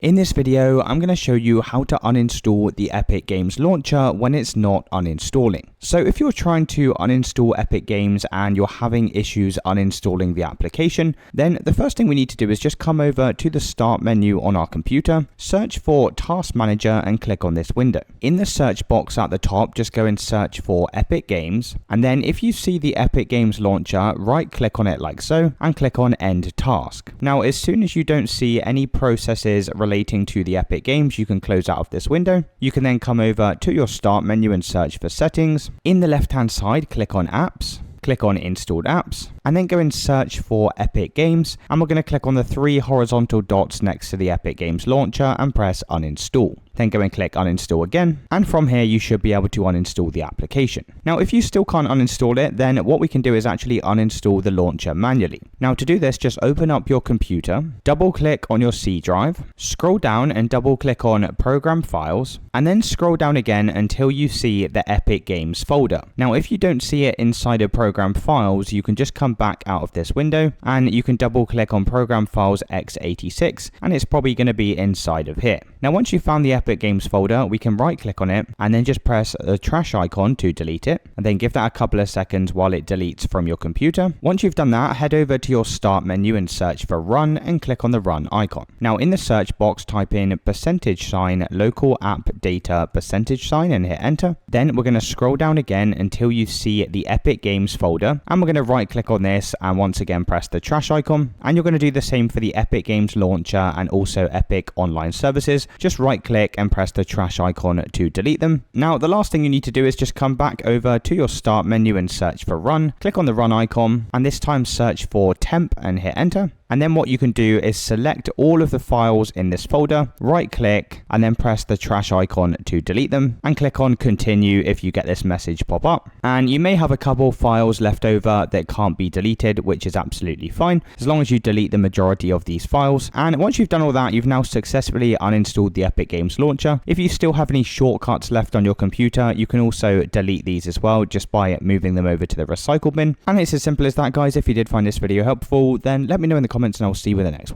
In this video, I'm going to show you how to uninstall the Epic Games launcher when it's not uninstalling. So if you're trying to uninstall Epic Games and you're having issues uninstalling the application, then the first thing we need to do is just come over to the Start menu on our computer, search for Task Manager and click on this window. In the search box at the top, just go and search for Epic Games, and then if you see the Epic Games launcher, right click on it like so and click on End Task. Now as soon as you don't see any processes relating to the Epic Games, you can close out of this window. You can then come over to your Start menu and search for Settings. In the left hand side, click on Apps, click on Installed Apps, and then go and search for Epic Games, and we're going to click on the three horizontal dots next to the Epic Games launcher and press Uninstall. Then go and click Uninstall again, and from here you should be able to uninstall the application. Now if you still can't uninstall it, then what we can do is actually uninstall the launcher manually. Now to do this, just open up your computer, double click on your C drive, scroll down and double click on Program Files, and then scroll down again until you see the Epic Games folder. Now if you don't see it inside of Program Files, you can just come back out of this window and you can double click on Program Files x86, and it's probably going to be inside of here. Now once you've found the Epic Games folder, we can right click on it and then just press the trash icon to delete it, and then give that a couple of seconds while it deletes from your computer. Once you've done that, head over to your Start menu and search for Run and click on the Run icon. Now in the search box, type in %, local app data %, and hit enter. Then we're going to scroll down again until you see the Epic Games folder, and we're going to right click on this and once again press the trash icon, and you're going to do the same for the Epic Games launcher and also Epic Online Services. Just right click and press the trash icon to delete them. Now the last thing you need to do is just come back over to your Start menu and search for Run, click on the Run icon, and this time search for temp and hit enter. And then what you can do is select all of the files in this folder, right click, and then press the trash icon to delete them, and click on continue if you get this message pop up. And you may have a couple files left over that can't be deleted, which is absolutely fine, as long as you delete the majority of these files. And once you've done all that, you've now successfully uninstalled the Epic Games launcher. If you still have any shortcuts left on your computer, you can also delete these as well, just by moving them over to the recycle bin. And it's as simple as that, guys. If you did find this video helpful, then let me know in the comments and I'll see you in the next one.